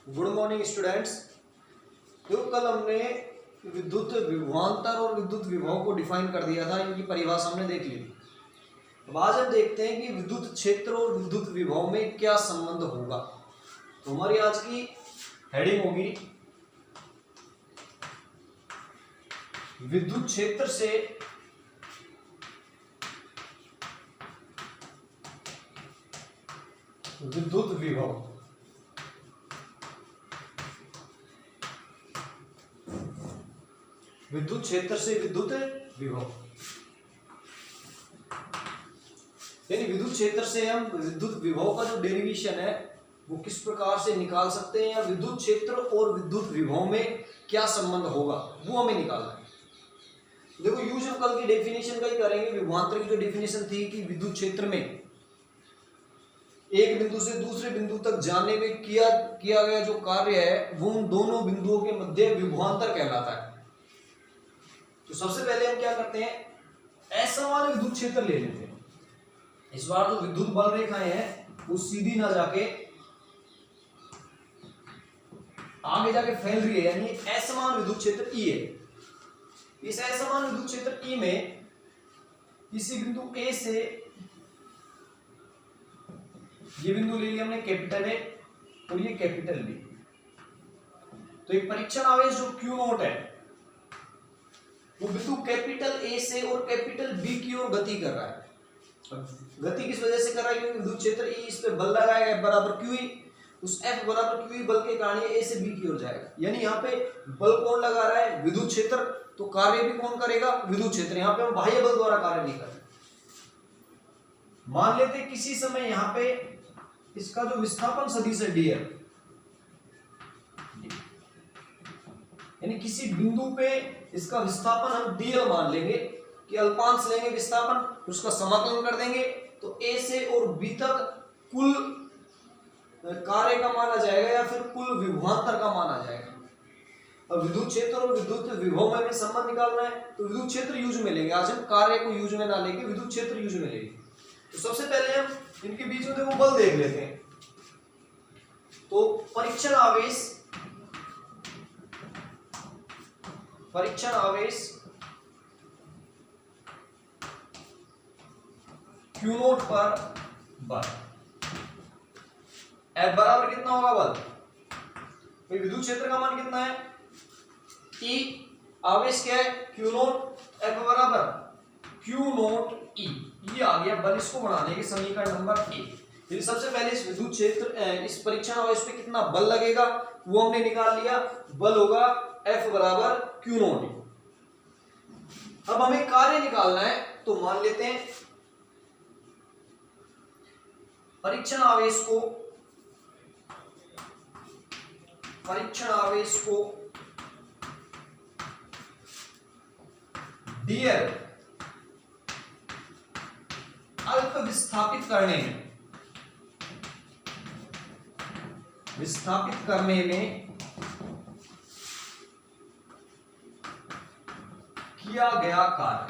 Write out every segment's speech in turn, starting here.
Good morning students. तो कल हमने विद्युत विभवांतर और विद्युत विभव को डिफाइन कर दिया था, इनकी परिभाषा हमने देख ली। अब आज हम देखते हैं कि विद्युत क्षेत्र और विद्युत विभव में क्या संबंध होगा। तो हमारी आज की हेडिंग होगी विद्युत क्षेत्र से विद्युत विभव। विद्युत क्षेत्र से विद्युत विभव यानी विद्युत क्षेत्र से हम विद्युत विभव का जो डेरिवेशन है वो किस प्रकार से निकाल सकते हैं, या विद्युत क्षेत्र और विद्युत विभव में क्या संबंध होगा वो हमें निकालना है। देखो यूजुअल कल की डेफिनेशन का ही करेंगे। विभवांतर की जो डेफिनेशन थी कि विद्युत क्षेत्र में एक बिंदु से दूसरे बिंदु तक जाने में किया गया जो कार्य है वो उन दोनों बिंदुओं के मध्य विभवांतर कहलाता है। तो सबसे पहले हम क्या करते हैं, असमान विद्युत क्षेत्र ले लेते हैं। इस बार जो विद्युत बल रेखाएं हैं वो सीधी ना जाके आगे जाके फैल रही है, यानी असमान विद्युत क्षेत्र ई है। इस असमान विद्युत क्षेत्र ई में किसी बिंदु ए से, ये बिंदु ले लिया हमने कैपिटल ए और ये कैपिटल बी, तो एक परीक्षण आवेश जो क्यू नॉट है वो बिंदु कैपिटल ए से और कैपिटल बी की ओर गति कर रहा है। गति किस वजह से कर रहा है, क्योंकि विद्युत क्षेत्र ई इस पे बल लगाया गया बराबर क्यू ई, उस एफ बराबर क्यू ई बल के कारण ए से बी की ओर जाएगा। यानी यहाँ पे बल कौन लगा रहा है, विद्युत क्षेत्र, तो कार्य भी कौन करेगा, विद्युत क्षेत्र। यहाँ पे हम बाह्य बल द्वारा कार्य नहीं करेंगे। मान लेते किसी समय यहाँ पे इसका जो विस्थापन सदिश है डीएल, यानी किसी बिंदु पे इसका विस्थापन हम डीएल मान लेंगे कि अल्पांश लेंगे विस्थापन, उसका समाकलन कर देंगे तो ए से और बी तक कुल कार्य का माना जाएगा या फिर कुल विभवांतर का माना जाएगा। अब विद्युत क्षेत्र और विद्युत विभव में हमें संबंध निकालना है, तो विद्युत क्षेत्र यूज में लेंगे। आज हम कार्य को यूज में ना लेंगे, विद्युत क्षेत्र यूज में लेंगे। तो सबसे पहले हम इनके बीच में देखो बल देख लेते हैं। तो परीक्षण आवेश क्यू नोट पर बल, एफ बराबर कितना होगा बल, विद्युत क्षेत्र का मान कितना है ई, आवेश क्या है क्यू नोट, एफ बराबर क्यू नोट ई, ये आ गया बल। इसको बना देंगे समीकरण नंबर ए। फिर सबसे पहले इस विद्युत क्षेत्र इस परीक्षण आवेश पे कितना बल लगेगा वो हमने निकाल लिया, बल होगा एफ बराबर क्यू नोट ई। अब हमें कार्य निकालना है, तो मान लेते हैं परीक्षण आवेश को डीएल अल्प विस्थापित करने में किया गया कार्य।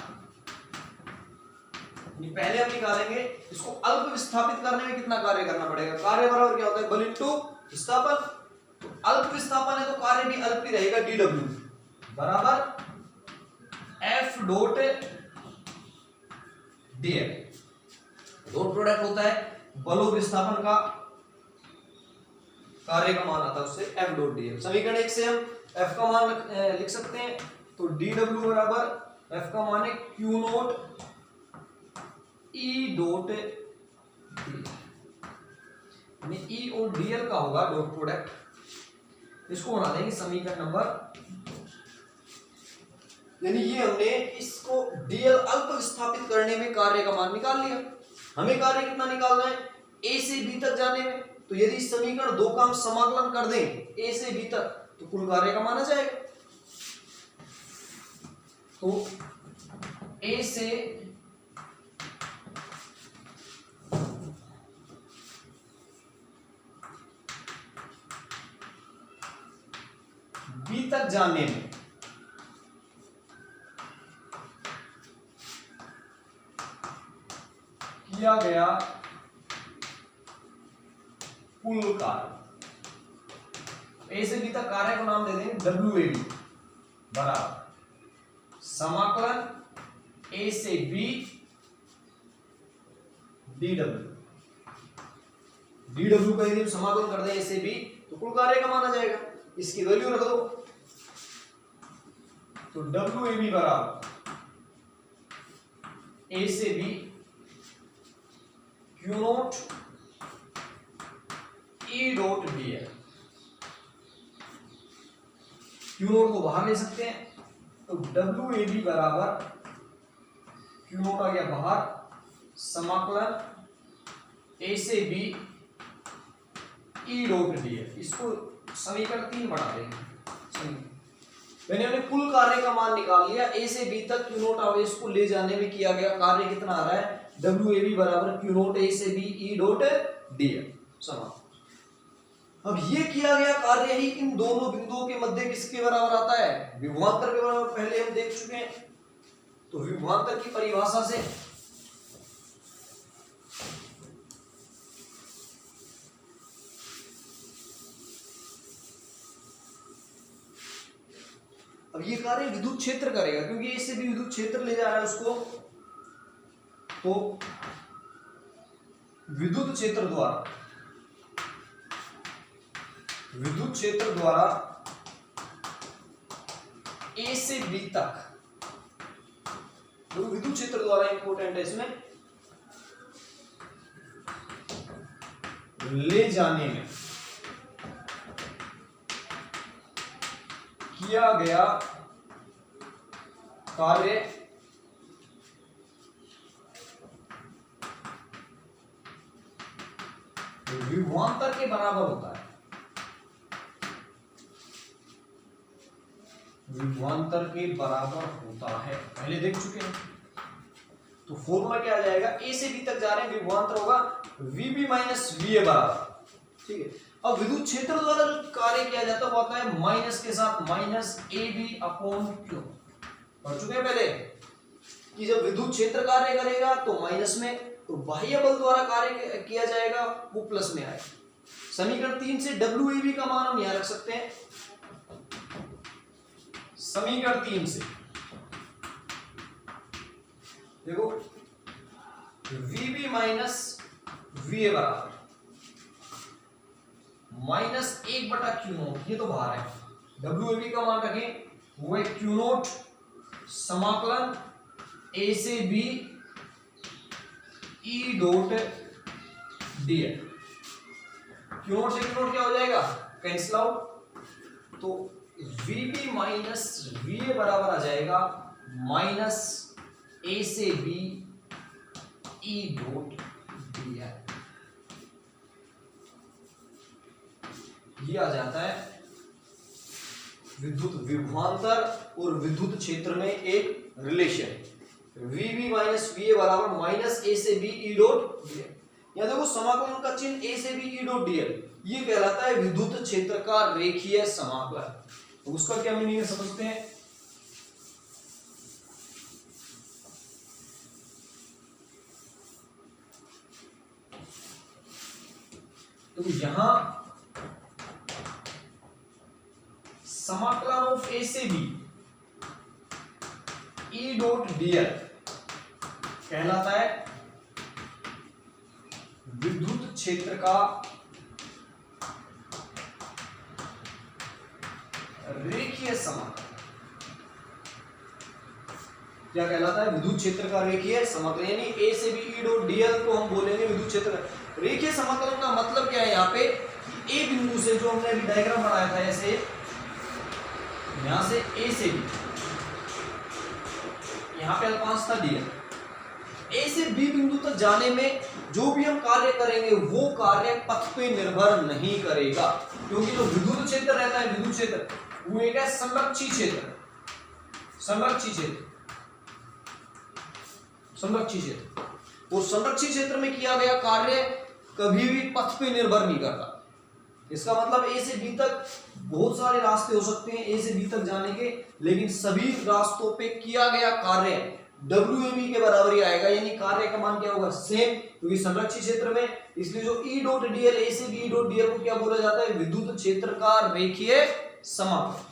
पहले हम निकालेंगे इसको अल्प विस्थापित करने में कितना कार्य करना पड़ेगा। कार्य बराबर क्या होता है, बल इंटू विस्थापन। तो अल्प विस्थापन है तो कार्य भी अल्प ही रहेगा, डीडब्ल्यू बराबर F dot DL. Dot product होता है बल और विस्थापन का, कार्य का मान आता है उससे एफ डॉट डीएल। समीकरण 1 से हम एफ का मान लिख सकते हैं, तो डीडब्ल्यू बराबर एफ का मान है Q note E dot D, E और डीएल का होगा डॉट प्रोडक्ट। इसको बना देंगे समीकरण नंबर, यानी ये हमने इसको डीएल अल्प विस्थापित करने में कार्य का मान निकाल लिया। हमें कार्य कितना निकालना है, ए से बी तक जाने में। तो यदि इस समीकरण 2 का हम समाकलन कर दें ए से बी तक तो कुल कार्य का माना जाएगा। तो ए से बी तक जाने में किया गया कुल कार्य ए से बी तक कार्य को नाम दे देंगे डब्ल्यू ए बी बराबर समाकलन ए से B D W. D W का यदि समाकलन कर दें ए से बी तो कुल कार्य का माना जाएगा, इसकी वैल्यू रख दो। तो डब्ल्यू ए बी बराबर ए से B Q note E dot D L. Q nought को बाहर ले सकते हैं, तो डब्ल्यू ए बी बराबर क्यू नोट आ गया बाहर, समाकलन ए से B E dot D L. इसको समीकरण 3 बना देंगे। मैंने अपने कुल कार्य का मान निकाल लिया, ए से बी तक क्यू नोट आवेश को ले जाने में किया गया कार्य कितना आ रहा है, डब्ल्यू ए बी बराबर क्यू नोट ए से B E dot D L. समाप्त। अब ये किया गया कार्य ही इन दोनों बिंदुओं के मध्य किसके बराबर आता है, विभवांतर के बराबर। पहले हम देख चुके हैं। तो विभवांतर की परिभाषा से अब ये कार्य विद्युत क्षेत्र करेगा, क्योंकि ए से भी विद्युत क्षेत्र ले जा रहा है उसको, तो विद्युत क्षेत्र द्वारा ए से बी तक, तो विद्युत क्षेत्र द्वारा इंपॉर्टेंट है इसमें, ले जाने में किया गया कार्य विभवांतर के बराबर होता है। विभवांतर के बराबर होता है, पहले देख चुके हैं। तो फॉर्मूला क्या आ जाएगा, ए से बी तक जा रहे हैं, विभवांतर होगा वीबी माइनस वीए बराबर। ठीक है। अब विद्युत क्षेत्र द्वारा जो कार्य किया जाता है वो आता है माइनस के साथ, minus A B upon Q. पढ़ चुके हैं पहले कि जब विद्युत क्षेत्र कार्य करेगा तो माइनस में, तो बाह्य बल द्वारा कार्य किया जाएगा वो प्लस में आएगा। समीकरण 3 से डब्ल्यू ए बी का मान हम यहां रख सकते हैं। समीकरण 3 से देखो वीबी माइनस वीए बराबर माइनस 1/क्यू नोट, ये तो बाहर है। डब्ल्यू ए बी का मान रखें, वो है क्यू नोट समाकलन ए से B E dot D L. Q nought से क्यू नोट क्या हो जाएगा, कैंसिल आउट। तो वीबी माइनस वीए बराबर आ जाएगा माइनस ए से B E dot D L. ये आ जाता है विद्युत विभवांतर और विद्युत क्षेत्र में एक रिलेशन। वीबी माइनस वीए बराबर माइनस ए से B E dot D L. यहां देखो समाकलन का चिन्ह ए से B E dot D L, ये कहलाता है विद्युत क्षेत्र का रेखीय समाकलन। तो उसका क्या मीनिंग है समझते हैं। तो यहां समाकलन ऑफ ए से B E dot D L कहलाता है विद्युत क्षेत्र का रेखीय समाकलन। क्या कहलाता है, विद्युत क्षेत्र का रेखीय समाकलन। यानी ए से B E dot D L को हम बोलेंगे विद्युत क्षेत्र। रेखीय समाकलन का मतलब क्या है, यहाँ पे कि ए बिंदु से, जो हमने अभी डायग्राम बनाया था ऐसे, यहां से ए से बी, यहां पे अल्पांश था डीएल, ए से बी बिंदु तक जाने में जो भी हम कार्य करेंगे वो कार्य पथ पे निर्भर नहीं करेगा, क्योंकि जो विद्युत क्षेत्र रहता है, विद्युत क्षेत्र वो एक है संरक्षी क्षेत्र। संरक्षी क्षेत्र और संरक्षी क्षेत्र में किया गया कार्य कभी भी पथ पे निर्भर नहीं करता। इसका मतलब ए से बी तक बहुत सारे रास्ते हो सकते हैं ए से बी तक जाने के, लेकिन सभी रास्तों पे किया गया कार्य डब्ल्यू ए बी के बराबर ही आएगा। यानी कार्य का मान क्या होगा, सेम, क्योंकि संरक्षित क्षेत्र में इसलिए जो ई डॉट डीएल, ए से बी ई डॉट डीएल को क्या बोला जाता है? विद्युत क्षेत्र का रेखीय समाकलन।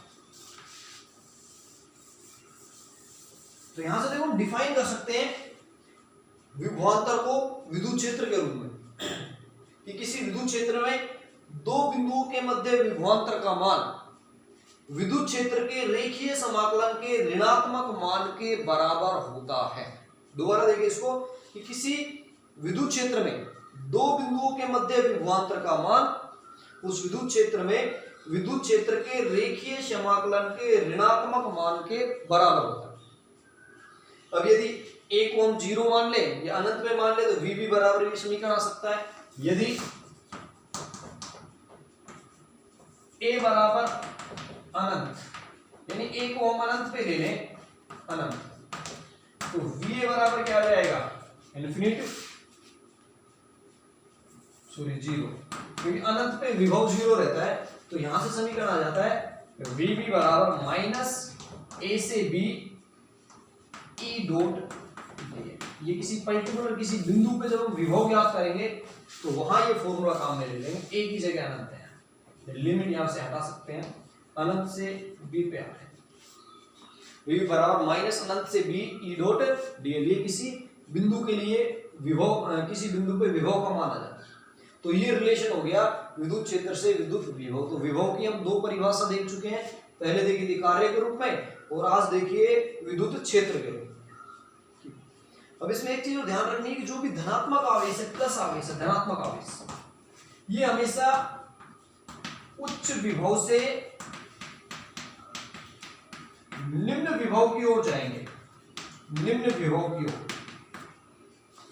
तो यहां से देखो हम डिफाइन कर सकते हैं विभवांतर को विद्युत क्षेत्र के रूप में, कि किसी विद्युत क्षेत्र में दो बिंदुओं के मध्य विभवांतर का मान विद्युत क्षेत्र के रेखीय समाकलन के ऋणात्मक मान के बराबर होता है। दोबारा देखिए इसको, कि किसी विद्युत क्षेत्र में दो बिंदुओं के मध्य विभवांतर का मान उस विद्युत क्षेत्र में विद्युत क्षेत्र के रेखीय समाकलन के ऋणात्मक मान के बराबर होता है। अब यदि a को हम 0 मान ले या अनंत में मान ले तो v भी बराबर ये समीकरण आ सकता है। यदि a बराबर अनंत, यानी a को हम अनंत पे ले लें, अनंत, तो va बराबर क्या आ जाएगा? इन्फिनिटी, सॉरी 0, क्योंकि अनंत पे विभव 0 रहता है। तो यहां से समीकरण आ जाता है v भी बराबर माइनस a से b ई डॉट, ये किसी पर्टिकुलर किसी बिंदु पे जब हम विभव ज्ञात करेंगे तो वहां ये फॉर्मूला काम में ले लेंगे। a की जगह अनंत है, लिमिट यहां से हटा सकते हैं, अनंत से b पे आ रहे हैं, v बराबर माइनस अनंत से b ई डॉट डीएल, ये किसी बिंदु के लिए विभव, किसी बिंदु पे विभव का मान आ जाता है। तो ये रिलेशन हो गया विद्युत क्षेत्र से विद्युत विभव। तो विभव की हम दो परिभाषा देख चुके हैं, पहले देखी थी कार्य के रूप में और आज देखिए विद्युत क्षेत्र के रूप में। अब इसमें एक चीज ध्यान रखनी है कि जो भी धनात्मक आवेश है, प्लस आवेश है, धनात्मक आवेश, ये हमेशा उच्च विभव से निम्न विभव की ओर जाएंगे, निम्न विभव की ओर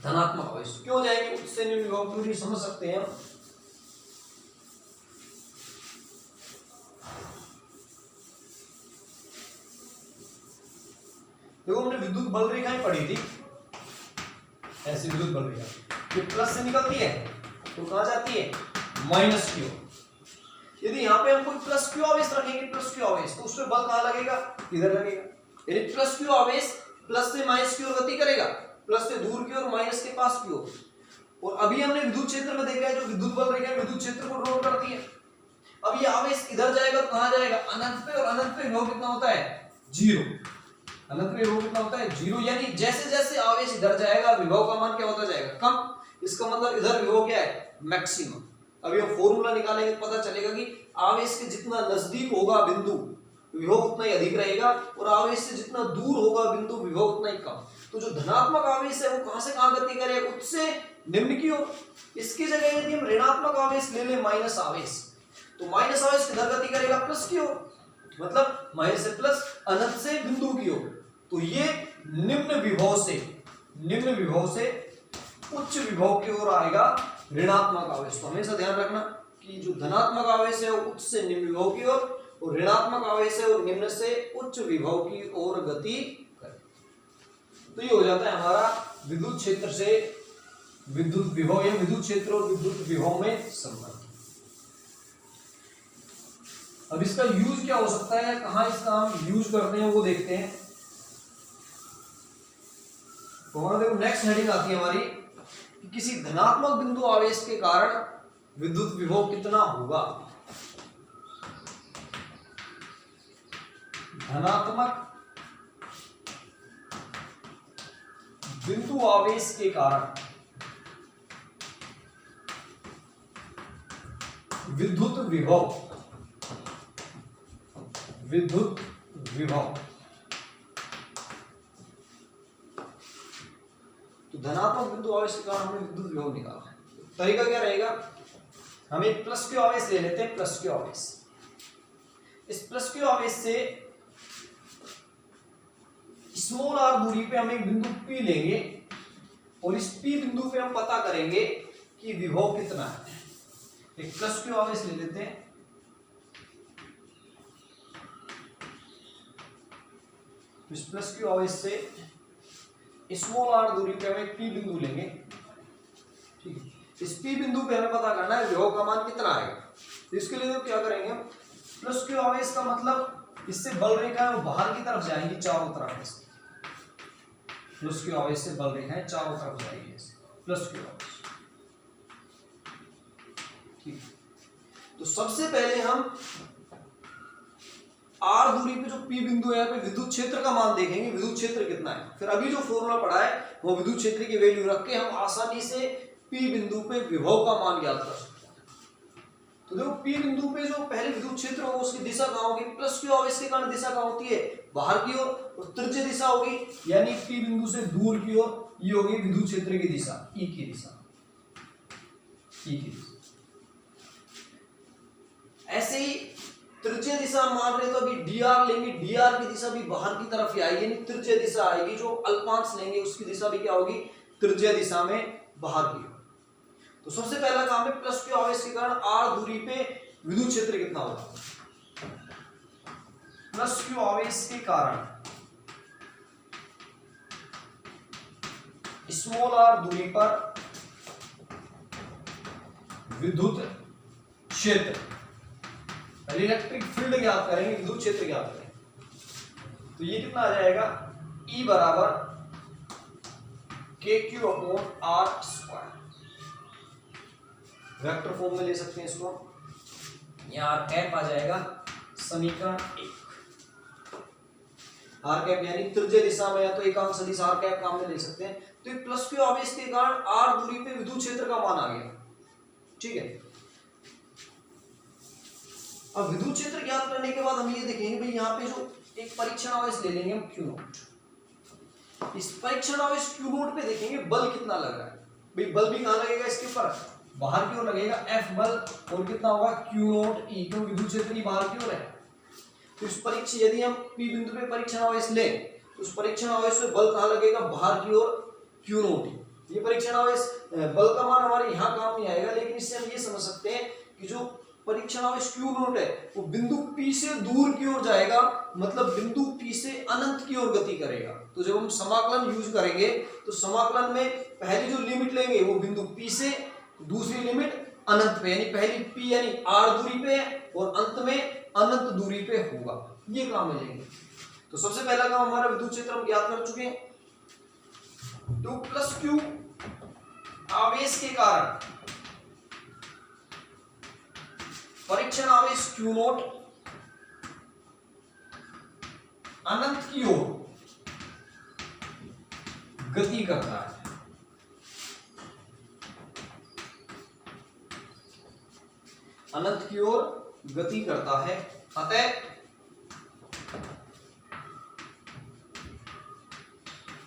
धनात्मक आवेश क्यों जाएंगे उच्च से निम्न विभव की ओर, समझ सकते हैं। देखो हमने विद्युत बल रेखाएं पढ़ी थी, ऐसी विद्युत बल रेखा जो प्लस से निकलती है तो कहां जाती है? माइनस की ओर। यदि यहाँ पे हम कोई प्लस क्यू आवेश रखेंगे, प्लस क्यू आवेश, तो उसमें बल कहां लगेगा? इधर लगेगा। यदि प्लस क्यू आवेश प्लस से माइनस की ओर गति करेगा, प्लस से दूर की ओर, माइनस के पास की ओर। और अभी हमने विद्युत क्षेत्र में देखा है जो विद्युत बल रेखा विद्युत क्षेत्र को ड्रॉ करती है। अब ये आवेश इधर जाएगा तो कहां जाएगा? अनंत पे, और अनंत पे विभव कितना होता है? 0। अनंत में विभव कितना होता है? 0। यानी जैसे जैसे आवेश इधर जाएगा विभव का मान क्या होता जाएगा? कम। इसका मतलब इधर विभव क्या है? मैक्सिमम। अभी हम फॉर्मूला निकालेंगे तो पता चलेगा कि आवेश के जितना नजदीक होगा बिंदु, विभव उतना ही अधिक रहेगा, और आवेश से जितना दूर होगा बिंदु, विभव उतना ही कम। तो जो धनात्मक आवेश है वो कहां से कहां गति करेगा? उच्च से निम्न की ओर। इसकी जगह यदि हम ऋणात्मक आवेश ले लें, माइनस आवेश, तो माइनस आवेश किधर गति करेगा? प्लस की ओर। मतलब माइनस से प्लस, अनंत से बिंदु की ओर। तो ये निम्न विभव से उच्च विभव की ओर आएगा ऋणात्मक आवेश। तो हमेशा ध्यान रखना कि जो धनात्मक आवेश है वो उच्च से निम्न विभव की ओर, और ऋणात्मक आवेश है वो निम्न से उच्च विभव की ओर गति करे। तो ये हो जाता है हमारा विद्युत क्षेत्र से विद्युत विभव, या विद्युत क्षेत्र और विद्युत विभव में संबंध। अब इसका यूज क्या हो सकता है, कहां इसका हम यूज करते हैं वो देखते हैं। तो हमारा देखो नेक्स्ट हेडिंग आती है हमारी कि किसी धनात्मक बिंदु आवेश के कारण विद्युत विभव कितना होगा। धनात्मक बिंदु आवेश के कारण विद्युत विभव तो धनात्मक बिंदु आवेश के कारण हमें विद्युत विभव निकालना है। तरीका क्या रहेगा? हम एक प्लस क्यू आवेश ले लेते हैं, प्लस क्यू आवेश। इस प्लस क्यू आवेश से स्मॉल आर दूरी पे हम एक बिंदु P लेंगे, और इस P बिंदु पे हम पता करेंगे कि विभव कितना है। एक प्लस क्यू आवेश ले लेते हैं, इस प्लस क्यू आवेश से स्मॉल आर दूरी पे हम एक P बिंदु लेंगे, ठीक है। इस P बिंदु पे हमें पता करना है विभव का मान कितना आएगा। तो इसके लिए तो क्या करेंगे हम, प्लस क्यू आवेश का मतलब इससे बल रेखा है वो बाहर की तरफ जाएंगी, चारों तरफ। प्लस क्यू आवेश से बल रेखाएं चारों तरफ जाएगी, प्लस क्यू आवेश। तो सबसे पहले हम r दूरी पे जो P बिंदु है यहाँ पे विद्युत क्षेत्र का मान देखेंगे, विद्युत क्षेत्र कितना है। फिर अभी जो फॉर्मूला पढ़ा है वो विद्युत क्षेत्र की वैल्यू रख के हम आसानी से P बिंदु पे विभव का मान ज्ञात कर सकते हैं। तो देखो P बिंदु पे जो पहले विद्युत क्षेत्र होगा उसकी दिशा कहाँ होगी, प्लस क्यू आवेश के कारण दिशा कहाँ होती है, बाहर की ओर, और त्रिज्य दिशा होगी यानी P बिंदु से दूर की ओर, ये होगी विद्युत क्षेत्र की दिशा, E की दिशा, E की दिशा। ऐसे ही त्रिज्य दिशा मान रहे तो अभी dr लेंगे, dr की दिशा भी बाहर की तरफ ही आएगी यानी त्रिज्य दिशा आएगी। जो अल्पांश लेंगे उसकी दिशा भी क्या होगी, त्रिज्य दिशा में बाहर की ओर। तो सबसे पहला काम है प्लस क्यू आवेश के कारण r दूरी पे विद्युत क्षेत्र कितना होगा। प्लस क्यू आवेश के कारण स्मॉल r दूरी पर विद्युत क्षेत्र, पहले इलेक्ट्रिक फील्ड ज्ञात करेंगे, विद्युत क्षेत्र ज्ञात करेंगे। तो ये कितना आ जाएगा, E बराबर KQ upon R square, vector form में ले सकते हैं इसको, यहाँ R कैप आ जाएगा समीकरण 1। R कैप यानी त्रिज्य दिशा में या तो एकांक सदिश R कैप काम में ले सकते हैं। तो ये प्लस क्यू आवेश के कारण R दूरी पे विद्युत क्षेत्र का मान आ गया, ठीक है। अब विद्युत क्षेत्र ज्ञात करने के बाद हम ये देखेंगे भाई यहाँ पे जो एक परीक्षण आवेश ले लेंगे हम क्यू नोट। इस परीक्षण आवेश क्यू नोट पे देखेंगे बल कितना लग रहा है। भाई बल भी कहाँ लगेगा, इसके ऊपर बाहर की ओर लगेगा F बल, और कितना होगा क्यू नोट E, क्योंकि विद्युत क्षेत्र की बाहर की ओर है। तो इस परीक्षण यदि हम P बिंदु पे परीक्षण आवेश लें तो उस परीक्षण आवेश पे बल कहाँ लगेगा, बाहर की ओर क्यू नोट E। ये परीक्षण आवेश बल का मान हमारे यहाँ काम नहीं आएगा, लेकिन इससे हम ये समझ सकते हैं कि जो परीक्षण आवेश क्यू नोट है वो बिंदु P से दूर की ओर जाएगा, मतलब बिंदु P से अनंत की ओर गति करेगा। तो जब हम समाकलन यूज करेंगे तो समाकलन में पहली जो लिमिट लेंगे वो बिंदु P से, दूसरी लिमिट अनंत पे, यानी पहली P यानी R दूरी पे और अंत में अनंत दूरी पे होगा, ये काम में लेंगे। तो सबसे पहला काम हमारा विद्युत क्षेत्र हम ज्ञात कर चुके हैं। 2 प्लस क्यू आवेश के कारण परीक्षण आवेश क्यू नोट अनंत की ओर गति करता है। अनंत की ओर गति करता है, अतः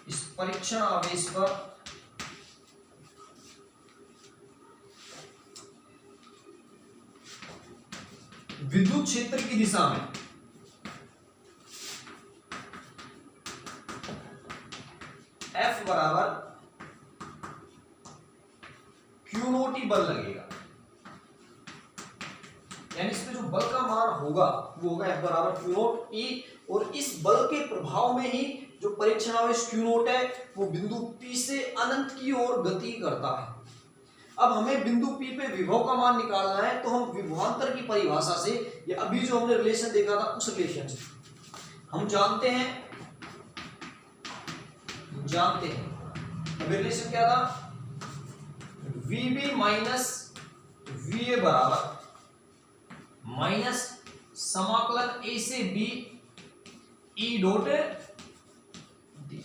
इस परीक्षण आवेश पर विद्युत क्षेत्र की दिशा में F बराबर क्यू नोट ही बल लगेगा, यानी इसमें जो बल का मान होगा वो होगा F बराबर क्यू नोट E, और इस बल के प्रभाव में ही जो परीक्षण आवेश क्यू नोट है वो बिंदु P से अनंत की ओर गति करता है। अब हमें बिंदु P पे विभव का मान निकालना है, तो हम विभवांतर की परिभाषा से, या अभी जो हमने रिलेशन देखा था उस रिलेशन से हम जानते हैं रिलेशन क्या था, VB माइनस VA बराबर माइनस समाकलन A से B E डॉट D।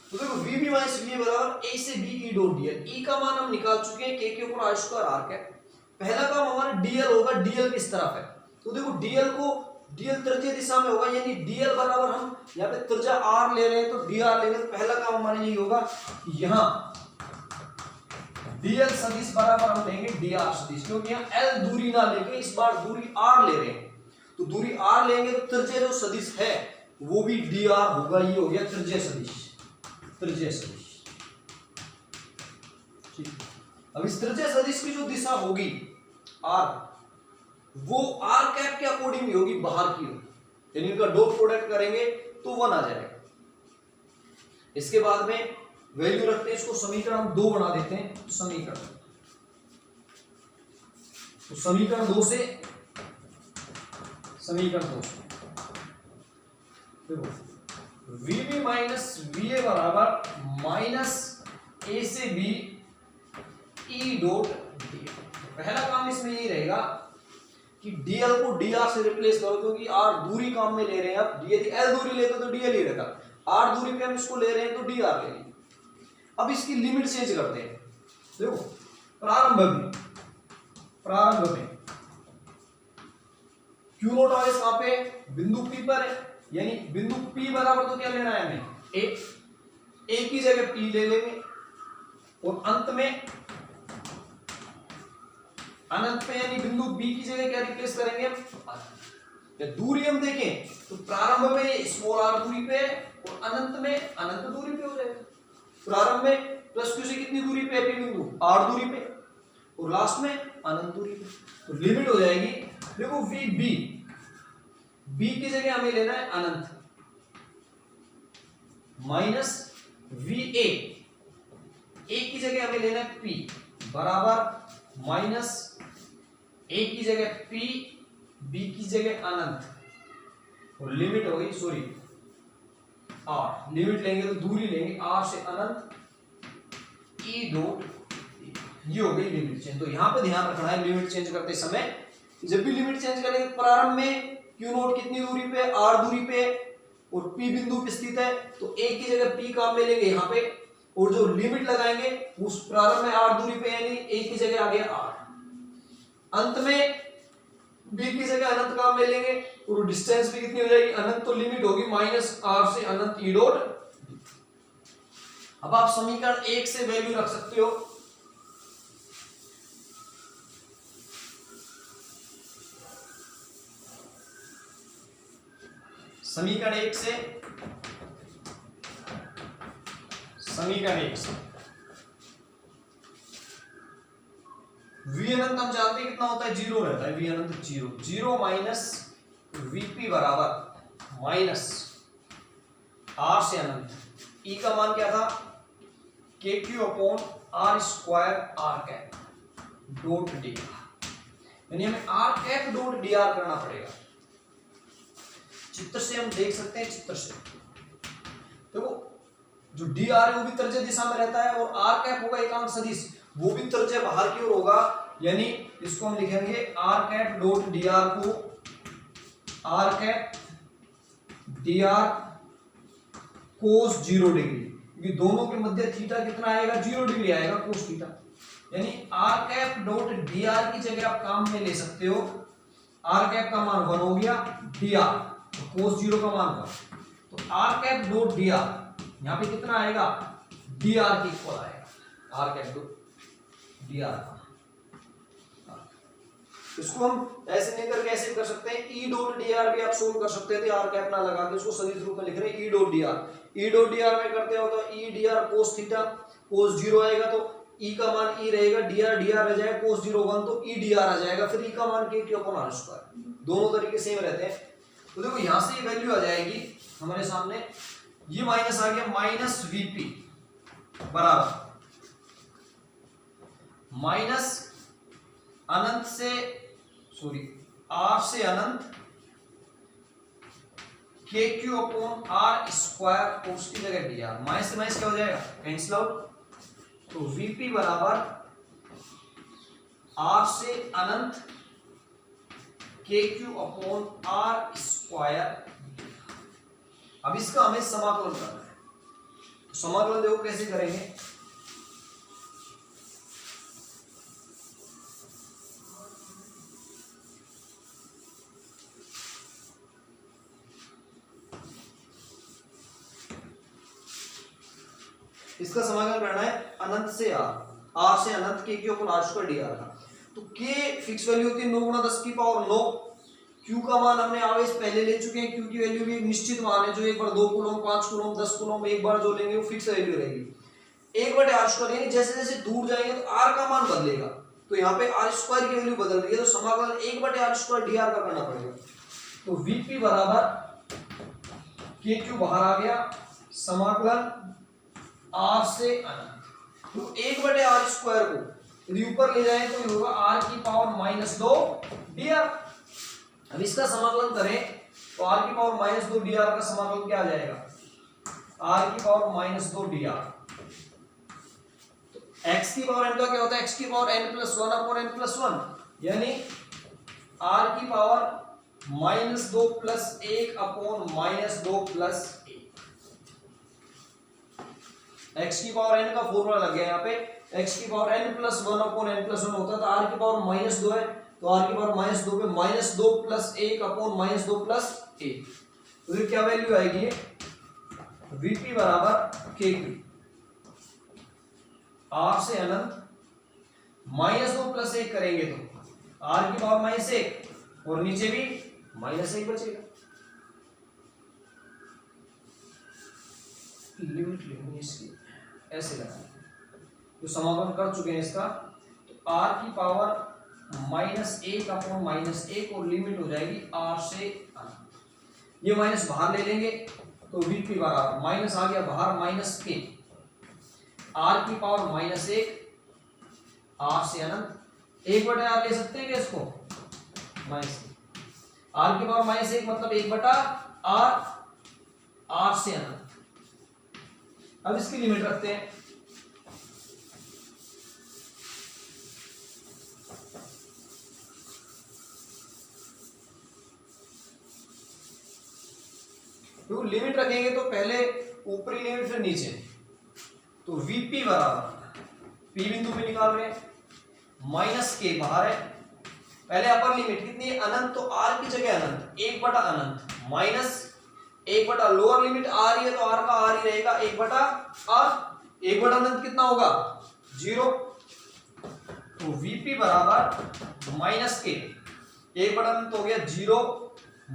तो देखो VB माइनस VA बराबर A से B E dot D। E का मान हम निकाल चुके हैं, K के ऊपर R स्क्वायर R कैप। पहला काम हमारा DL होगा, DL किस तरफ है, तो देखो DL त्रिज्य दिशा में होगा, यानी DL बराबर हम यहाँ पे त्रिज्या R ले रहे हैं तो DR लेंगे। तो पहला काम हमारा यही होगा, यहाँ DL सदिश बराबर हम लेंगे DR सदिश, क्योंकि यहाँ L दूरी ना लेके इस बार दूरी R ले रहे हैं, तो दूरी R लेंगे तो त्रिज्य जो सदिश है वो भी DR होगा। ये हो गया त्रिज्य सदिश। ठीक, अब इस त्रिज्य सदिश की जो दिशा होगी R, वो R कैप के अकॉर्डिंग होगी बाहर की ओर, यानी इनका डॉट प्रोडक्ट करेंगे तो 1 आ जाएगा। इसके बाद में वैल्यू रखते हैं, इसको समीकरण 2 बना देते हैं। तो समीकरण 2 से देखो VB माइनस VA बराबर माइनस A से B E डॉट पहला काम इसमें यही रहेगा कि dl को dr से रिप्लेस करो, क्योंकि r दूरी काम में ले रहे हैं। अब यदि l दूरी लेते तो dl ही रहता, r दूरी पे हम इसको ले रहे हैं तो dr ले लेंगे। अब इसकी लिमिट चेंज करते हैं। देखो प्रारंभ में Q नोट आगे कहां पे, बिंदु P पर है, यानी बिंदु P बराबर तो क्या लेना है हमें, a की जगह P ले लेंगे और अंत में अनंत पे यानी बिंदु B की जगह क्या रिप्लेस करेंगे, दूरी हम देखें तो प्रारंभ में स्मॉल r दूरी पे और अनंत में अनंत दूरी पे हो जाएगा। प्रारंभ में प्लस Q से कितनी दूरी पे है, बिंदु r दूरी पे, और लास्ट में अनंत दूरी पे, तो लिमिट हो जाएगी। देखो b की जगह हमें लेना है अनंत माइनस va, a की जगह हमें लेना है p बराबर माइनस a की जगह p, b की जगह अनंत, और लिमिट हो गई सॉरी r, लिमिट लेंगे तो दूरी लेंगे r से अनंत e डॉट, ये हो गई लिमिट चेंज। तो यहां पे ध्यान रखना है लिमिट चेंज करते समय, जब भी लिमिट चेंज करेंगे प्रारंभ में q नोट कितनी दूरी पे, r दूरी पे और p बिंदु पे स्थित है, तो a की जगह p काम में लेंगे यहाँ पे, और जो लिमिट लगाएंगे उस प्रारंभ में r दूरी पे यानी a की जगह आ गया r, अंत में b की जगह अनंत काम में लेंगे और डिस्टेंस भी कितनी हो जाएगी अनंत, तो लिमिट होगी माइनस r से अनंत e डॉट। अब आप समीकरण 1 से वैल्यू रख सकते हो, समीकरण 1 से v अनंत हम जानते हैं कितना होता है, 0 रहता है, v अनंत 0 माइनस vp बराबर माइनस r से अनंत, e का मान क्या था, kq upon r square r cap dot D, यानी हमें r कैप डॉट dr करना पड़ेगा। चित्र से हम देख सकते हैं, चित्र से देखो जो dr है वो भी तर्जय दिशा में रहता है, और r कैप होगा एकांक सदिश, वो भी तर्जय बाहर की ओर होगा, यानी इसको हम लिखेंगे r कैप डॉट dr को r कैप dr कोस 0 डिग्री, क्योंकि दोनों के मध्य थीटा कितना आएगा, 0 डिग्री आएगा कोस थीटा, यानी r कैप डॉट dr की जगह आप काम में ले सकते हो, r कैप का मान 1 हो गया, dr तो कोस 0 का मान 1, तो r कैप डॉट dr यहाँ पे कितना आएगा, dr की इक्वल आएगा, r कैप डॉट dr का। इसको हम ऐसे नहीं करके ऐसे कर सकते हैं, e डॉट dr भी आप सोल्व कर सकते थे, r कैप ना लगा के उसको सदिश रूप में लिख रहे हैं e डॉट dr में करते हो तो e dr cos theta cos 0 आएगा, तो e का मान e रहेगा, dr रह जाएगा cos 0 1, तो e dr आ जाएगा, फिर e का मान kq अपॉन r स्क्वायर, दोनों तरीके सेम रहते हैं। तो देखो यहां से ये वैल्यू आ जाएगी हमारे सामने, ये माइनस आ गया माइनस vp बराबर माइनस अनंत से सॉरी r से अनंत kq अपॉन r स्क्वायर, और उसकी जगह dr, माइनस से माइनस क्या हो जाएगा, कैंसिल आउट, तो vp बराबर r से अनंत kq अपॉन r स्क्वायर। अब इसका हमें समाकलन करना है, तो समाकलन देखो कैसे करेंगे, इसका समाकलन करना है अनंत से r से अनंत k upon r square dr का, तो k फिक्स वैल्यू होती है 9 गुणा 10 की पावर 9, q का मान हमने आवेश पहले ले चुके हैं, q की वैल्यू भी एक निश्चित मान है, जो एक बार 2 कूलम 5 कूलम 10 कूलम एक बार जो लेंगे वो फिक्स वैल्यू रहेगी, 1/r स्क्वायर, यानी जैसे जैसे दूर जाएंगे तो r का मान बदलेगा, तो यहाँ पे r स्क्वायर की वैल्यू बदल रही है, तो समाकलन 1/r स्क्वायर dr का करना पड़ेगा, तो vp बराबर kq बाहर आ गया, समाकलन r से अनंत, तो 1/r स्क्वायर को यदि ऊपर ले जाए तो ये होगा r की पावर -2 dr। अब इसका समाकलन करें तो r की पावर -2 dr का समाकलन क्या आ जाएगा, r की पावर -2 dr, तो x की पावर n का क्या होता है, x की power n plus one upon n plus one, यानी r की power -2 plus 1 upon -2 plus 1। x की पावर n का फॉर्मूला लग गया यहाँ पे, x की power n plus one upon n plus one होता है, तो r की पावर -2 है, तो r की पावर -2 पे -2 प्लस 1 अपॉन -2 प्लस 1, तो ये क्या वैल्यू आएगी, Vp बराबर KQ, r से अनंत -2 प्लस 1 करेंगे तो r की पावर -1 और नीचे भी -1 बचेगा। लिमिट लेंगे इसकी, ऐसे लगाएं, जो समाकलन कर चुके हैं इसका, तो r की पावर -1 अपॉन -1 और लिमिट हो जाएगी r से अनंत, ये माइनस बाहर ले लेंगे तो Vp बराबर माइनस आ गया बाहर -k, r की पावर -1 r से अनंत, 1/r ले सकते हैं क्या इसको, r की पावर -1 मतलब 1/r, r से अनंत। अब इसकी लिमिट रखते हैं, तो लिमिट रखेंगे तो पहले ऊपरी लिमिट फिर नीचे, तो Vp बराबर P बिंदु पे निकाल रहे हैं, -k बाहर है, पहले अपर लिमिट कितनी है अनंत, तो r की जगह अनंत 1/अनंत माइनस 1/ लोअर लिमिट r ही है तो r का r ही रहेगा 1/r, 1/अनंत कितना होगा 0, तो Vp बराबर -k, 1/अनंत हो गया 0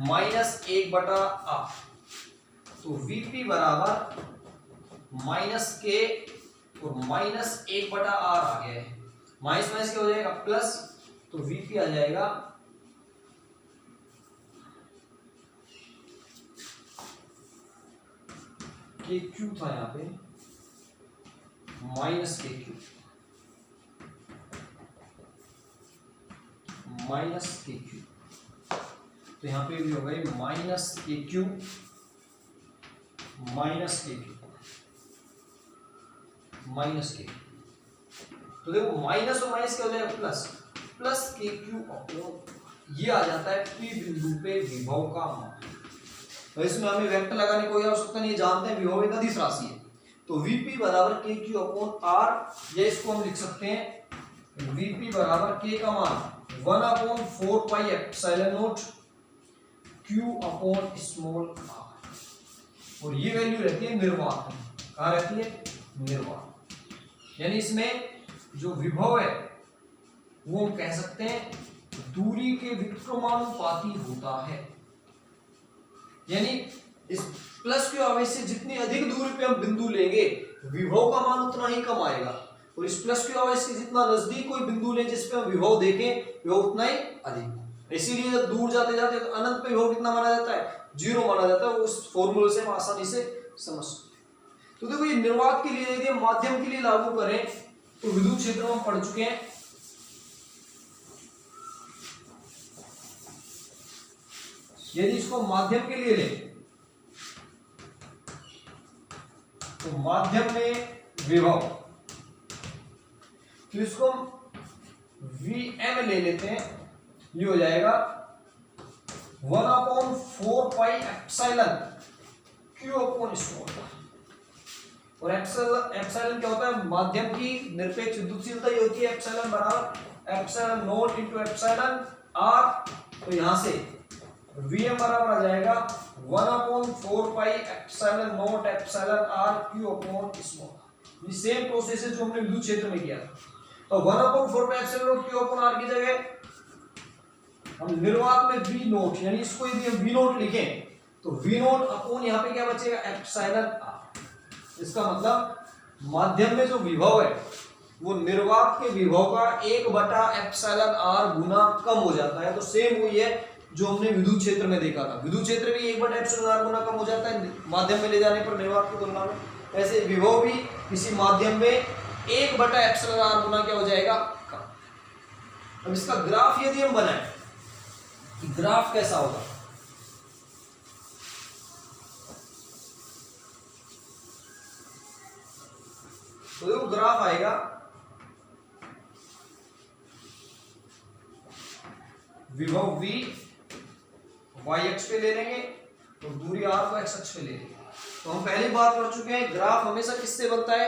-1/r, तो Vp बराबर -k और -1/r आ गया है, माइनस माइनस क्या हो जाएगा प्लस, तो Vp आ जाएगा KQ था यहाँ पे -KQ, तो यहाँ पे भी हो गई -KQ, तो देखो माइनस और माइनस क्या हो जाएगा प्लस KQ अपॉन ये आ जाता है P बिंदु पे विभव का मान। तो इसमें हमें वेक्टर लगाने की कोई आवश्यकता नहीं, जानते हैं विभव एक अदिश राशि है, तो Vp बराबर KQ अपॉन R, या इसको हम लिख सकते हैं Vp बराबर K का मान 1/4 pi epsilon not Q upon small r, और ये वैल्यू रहती है निर्वात, कहाँ रहती है निर्वात, यानी इसमें जो विभव है वो हम कह सकते हैं दूरी के विक्रमानुपाती होता है, यानी इस प्लस के आवेश से जितनी अधिक दूरी पे हम बिंदु लेंगे विभव का मान उतना ही कम आएगा, और इस प्लस के आवेश के जितना नजदीक कोई बिंदु ले जिसपे हम विभव देखें विभव उतना ही अधिक, इसीलिए जब दूर जाते जाते तो अनंत पे विभव कितना माना जाता है 0 माना जाता है, उस फॉर्मूले से हम आसानी से समझ सकते हैं। तो देखो ये निर्वात के लिए यदि हम माध्यम के लिए लागू करें तो विद्युत क्षेत्र में हम पढ़ चुके हैं, यदि इसको माध्यम के लिए लें तो माध्यम में विभव, तो इसको हम Vm ले लेते हैं, ये हो जाएगा 1/4 pi epsilon Q upon small, और एप्सिलॉन क्या होता है माध्यम की निरपेक्ष विद्युतशीलता ही होती है, एप्सिलॉन बराबर epsilon not into epsilon r, तो यहां से Vm बराबर आ जाएगा 1/4 pi epsilon not epsilon r Q upon small, ये सेम प्रोसेस है जो हमने विद्युत क्षेत्र में किया था, तो 1/4 pi epsilon not Q upon r की जगह हम निर्वात में V नोट, यानी इसको यदि हम V नोट लिखें तो V नोट अपॉन यहाँ पे क्या बचेगा एप्सिलॉन r, इसका मतलब माध्यम में जो विभव है वो निर्वात के विभव का 1/एप्सिलॉन r गुना कम हो जाता है, तो सेम वही है जो हमने विद्युत क्षेत्र में देखा था, विद्युत क्षेत्र भी 1/एप्सिलॉन r गुना कम हो जाता है माध्यम में ले जाने पर निर्वात की तुलना में, ऐसे विभव भी किसी माध्यम में 1/एप्सिलॉन r गुना क्या हो जाएगा कम। अब इसका ग्राफ यदि हम बनाएं कि ग्राफ कैसा होगा, तो देखो ग्राफ आएगा विभव v y अक्ष पे ले लेंगे और दूरी r को x अक्ष पे ले लेंगे। तो हम पहले बात कर चुके हैं, ग्राफ हमेशा किससे बनता है?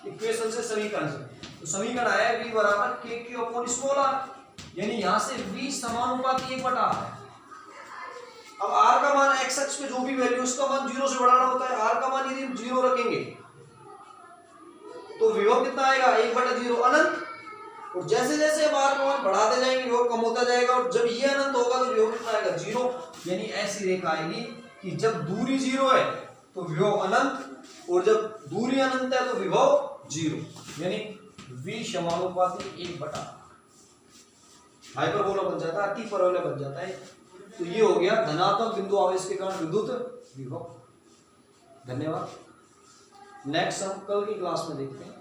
इक्वेशन से, समीकरण से। तो समीकरण आया v बराबर k q upon small r, यानी यहां से v समानुपाती 1/r है। अब r का मान x अक्ष पे जो भी वैल्यू उसका मान 0 से बढ़ाना होता है। r का मान यदि हम 0 रखेंगे तो विभव कितना आएगा? 1/0 अनंत। और जैसे जैसे हम r का मान बढ़ाते जाएंगे विभव कम होता जाएगा, और जब ये अनंत होगा तो विभव कितना आएगा? 0। यानी ऐसी रेखा आएगी कि जब दूरी 0 है तो विभव अनंत, और जब दूरी अनंत है तो विभव 0, यानी v समानुपाती 1/r। हाइपरबोला बन जाता है, अति परवलय बन जाता है। तो ये हो गया धनात्मक बिंदु आवेश के कारण विद्युत विभव। धन्यवाद। नेक्स्ट हम कल की क्लास में देखते हैं।